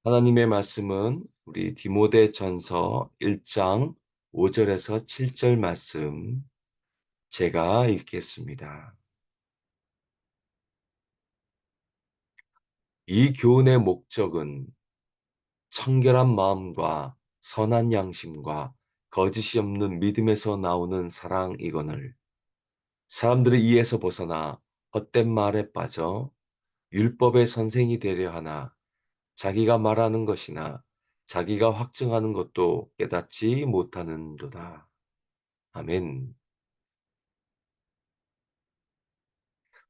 하나님의 말씀은 우리 디모데전서 1장 5절에서 7절 말씀 제가 읽겠습니다. 이 교훈의 목적은 청결한 마음과 선한 양심과 거짓이 없는 믿음에서 나오는 사랑이거늘 사람들이 이에서 벗어나 헛된 말에 빠져 율법의 선생이 되려 하나 자기가 말하는 것이나 자기가 확증하는 것도 깨닫지 못하는도다. 아멘.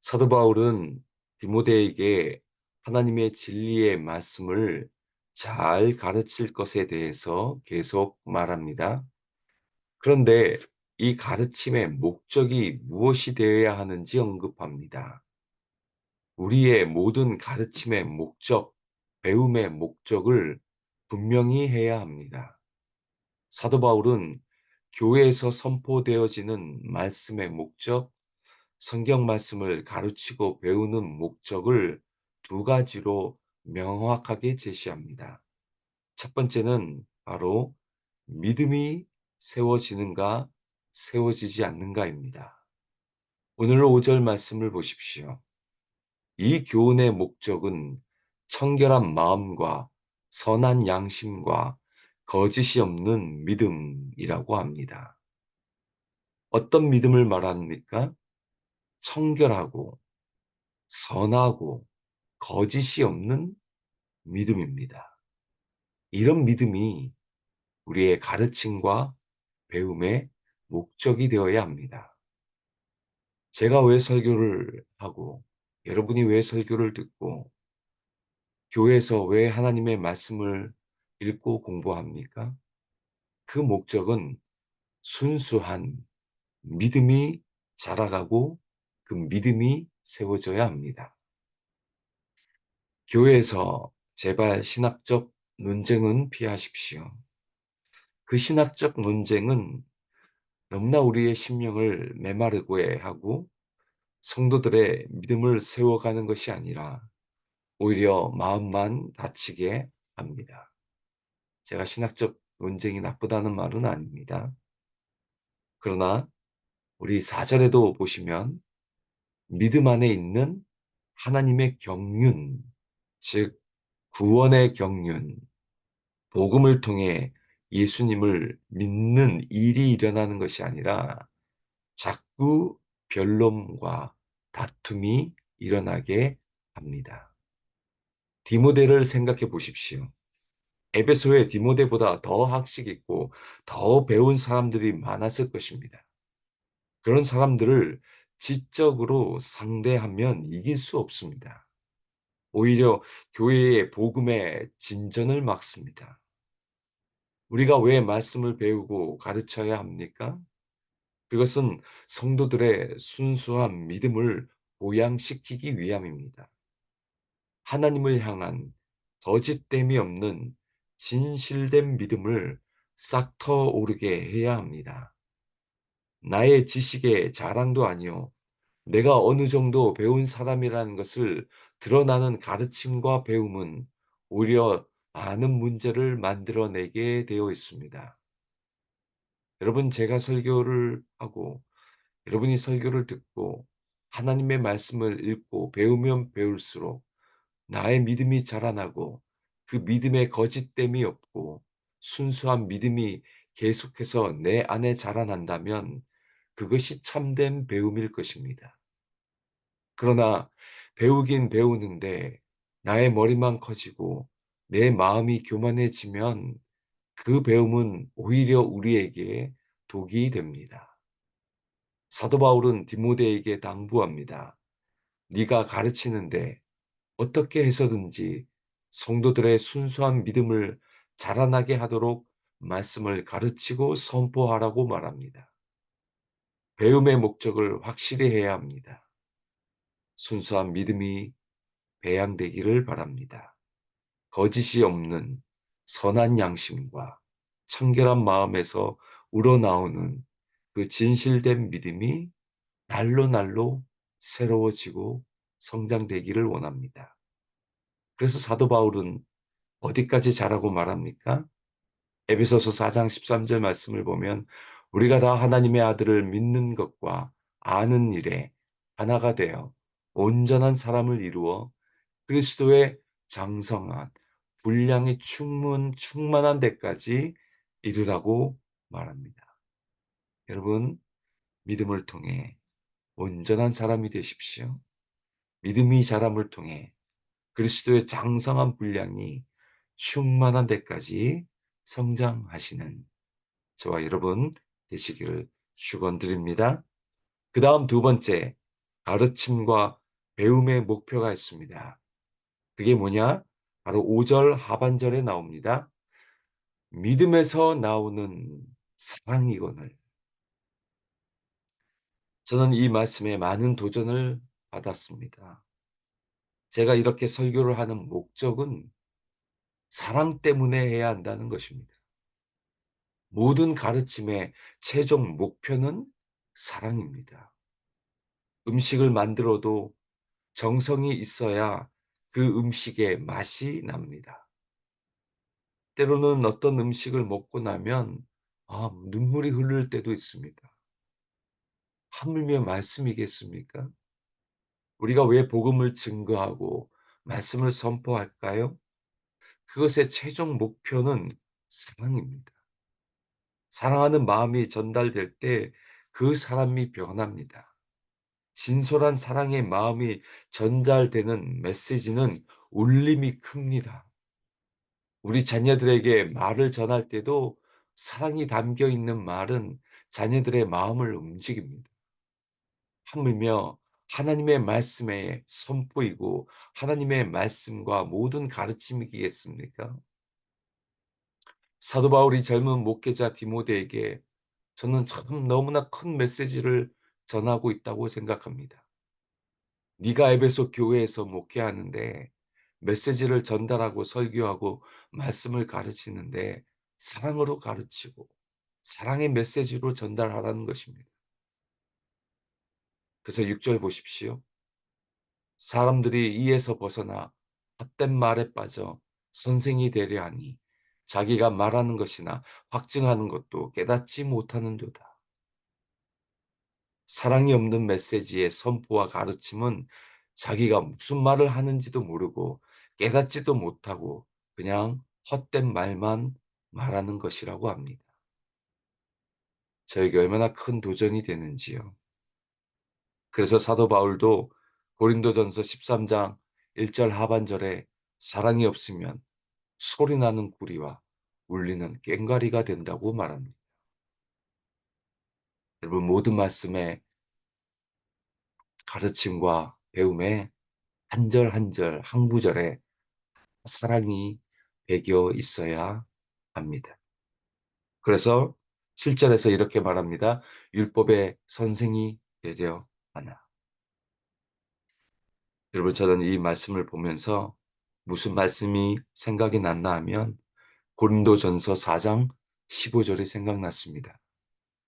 사도 바울은 디모데에게 하나님의 진리의 말씀을 잘 가르칠 것에 대해서 계속 말합니다. 그런데 이 가르침의 목적이 무엇이 되어야 하는지 언급합니다. 우리의 모든 가르침의 목적, 배움의 목적을 분명히 해야 합니다. 사도 바울은 교회에서 선포되어지는 말씀의 목적, 성경 말씀을 가르치고 배우는 목적을 두 가지로 명확하게 제시합니다. 첫 번째는 바로 믿음이 세워지는가, 세워지지 않는가입니다. 오늘 5절 말씀을 보십시오. 이 교훈의 목적은 청결한 마음과 선한 양심과 거짓이 없는 믿음이라고 합니다. 어떤 믿음을 말합니까? 청결하고 선하고 거짓이 없는 믿음입니다. 이런 믿음이 우리의 가르침과 배움의 목적이 되어야 합니다. 제가 왜 설교를 하고 여러분이 왜 설교를 듣고 교회에서 왜 하나님의 말씀을 읽고 공부합니까? 그 목적은 순수한 믿음이 자라가고 그 믿음이 세워져야 합니다. 교회에서 제발 신학적 논쟁은 피하십시오. 그 신학적 논쟁은 너무나 우리의 심령을 메마르게 하고 성도들의 믿음을 세워가는 것이 아니라 오히려 마음만 다치게 합니다. 제가 신학적 논쟁이 나쁘다는 말은 아닙니다. 그러나 우리 4절에도 보시면 믿음 안에 있는 하나님의 경륜, 즉 구원의 경륜, 복음을 통해 예수님을 믿는 일이 일어나는 것이 아니라 자꾸 변론과 다툼이 일어나게 합니다. 디모데를 생각해 보십시오. 에베소에 디모데보다 더 학식 있고 더 배운 사람들이 많았을 것입니다. 그런 사람들을 지적으로 상대하면 이길 수 없습니다. 오히려 교회의 복음의 진전을 막습니다. 우리가 왜 말씀을 배우고 가르쳐야 합니까? 그것은 성도들의 순수한 믿음을 보양시키기 위함입니다. 하나님을 향한 거짓됨이 없는 진실된 믿음을 싹 트오르게 해야 합니다. 나의 지식의 자랑도 아니요 내가 어느 정도 배운 사람이라는 것을 드러나는 가르침과 배움은 오히려 많은 문제를 만들어내게 되어 있습니다. 여러분, 제가 설교를 하고 여러분이 설교를 듣고 하나님의 말씀을 읽고 배우면 배울수록 나의 믿음이 자라나고 그 믿음에 거짓됨이 없고 순수한 믿음이 계속해서 내 안에 자라난다면 그것이 참된 배움일 것입니다. 그러나 배우긴 배우는데 나의 머리만 커지고 내 마음이 교만해지면 그 배움은 오히려 우리에게 독이 됩니다. 사도 바울은 디모데에게 당부합니다. 네가 가르치는데 어떻게 해서든지 성도들의 순수한 믿음을 자라나게 하도록 말씀을 가르치고 선포하라고 말합니다. 배움의 목적을 확실히 해야 합니다. 순수한 믿음이 배양되기를 바랍니다. 거짓이 없는 선한 양심과 청결한 마음에서 우러나오는 그 진실된 믿음이 날로 날로 새로워지고 성장되기를 원합니다. 그래서 사도 바울은 어디까지 자라고 말합니까? 에베소서 4장 13절 말씀을 보면 우리가 다 하나님의 아들을 믿는 것과 아는 일에 하나가 되어 온전한 사람을 이루어 그리스도의 장성한 분량이 충만한 데까지 이르라고 말합니다. 여러분, 믿음을 통해 온전한 사람이 되십시오. 믿음이 자람을 통해 그리스도의 장성한 분량이 충만한 데까지 성장하시는 저와 여러분 되시기를 축원드립니다. 그 다음 두 번째, 가르침과 배움의 목표가 있습니다. 그게 뭐냐? 바로 5절 하반절에 나옵니다. 믿음에서 나오는 사랑이거늘. 저는 이 말씀에 많은 도전을 받았습니다. 제가 이렇게 설교를 하는 목적은 사랑 때문에 해야 한다는 것입니다. 모든 가르침의 최종 목표는 사랑입니다. 음식을 만들어도 정성이 있어야 그 음식의 맛이 납니다. 때로는 어떤 음식을 먹고 나면 눈물이 흐를 때도 있습니다. 하물며 말씀이겠습니까? 우리가 왜 복음을 증거하고 말씀을 선포할까요? 그것의 최종 목표는 사랑입니다. 사랑하는 마음이 전달될 때 그 사람이 변합니다. 진솔한 사랑의 마음이 전달되는 메시지는 울림이 큽니다. 우리 자녀들에게 말을 전할 때도 사랑이 담겨 있는 말은 자녀들의 마음을 움직입니다. 하물며 하나님의 말씀에 선포이고 하나님의 말씀과 모든 가르침이겠습니까? 사도 바울이 젊은 목회자 디모데에게 저는 참 너무나 큰 메시지를 전하고 있다고 생각합니다. 네가 에베소 교회에서 목회하는데 메시지를 전달하고 설교하고 말씀을 가르치는데 사랑으로 가르치고 사랑의 메시지로 전달하라는 것입니다. 그래서 6절 보십시오. 사람들이 이에서 벗어나 헛된 말에 빠져 선생이 되려 하니 자기가 말하는 것이나 확증하는 것도 깨닫지 못하는도다. 사랑이 없는 메시지의 선포와 가르침은 자기가 무슨 말을 하는지도 모르고 깨닫지도 못하고 그냥 헛된 말만 말하는 것이라고 합니다. 저에게 얼마나 큰 도전이 되는지요. 그래서 사도 바울도 고린도전서 13장 1절 하반절에 사랑이 없으면 소리나는 구리와 울리는 꽹과리가 된다고 말합니다. 여러분, 모든 말씀의 가르침과 배움에 한 절 한 절, 한 구절에 사랑이 배겨 있어야 합니다. 그래서 7절에서 이렇게 말합니다. 율법의 선생이 되려 하나. 여러분, 저는 이 말씀을 보면서 무슨 말씀이 생각이 났나 하면 고린도전서 4장 15절이 생각났습니다.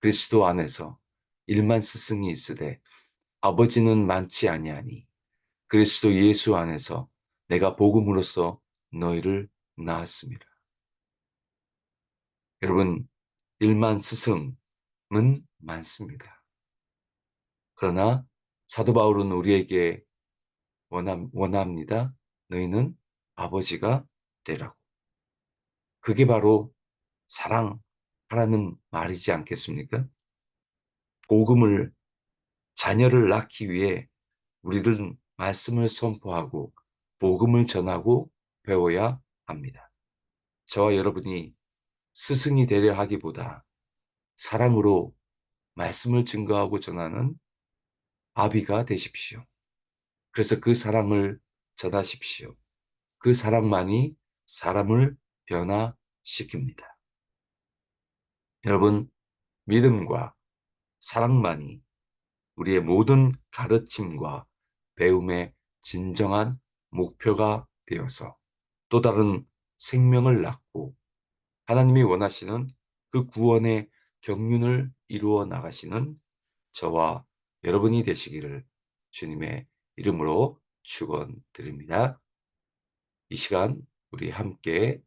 그리스도 안에서 일만 스승이 있으되 아버지는 많지 아니하니 그리스도 예수 안에서 내가 복음으로써 너희를 낳았습니다. 여러분, 일만 스승은 많습니다. 그러나 사도 바울은 우리에게 원합니다. 너희는 아버지가 되라고. 그게 바로 사랑하라는 말이지 않겠습니까? 복음을 자녀를 낳기 위해 우리는 말씀을 선포하고 복음을 전하고 배워야 합니다. 저와 여러분이 스승이 되려 하기보다 사랑으로 말씀을 증거하고 전하는 아비가 되십시오. 그래서 그 사랑을 전하십시오. 그 사랑만이 사람을 변화시킵니다. 여러분, 믿음과 사랑만이 우리의 모든 가르침과 배움의 진정한 목표가 되어서 또 다른 생명을 낳고 하나님이 원하시는 그 구원의 경륜을 이루어 나가시는 저와 여러분이 되시기를 주님의 이름으로 축원드립니다. 이 시간 우리 함께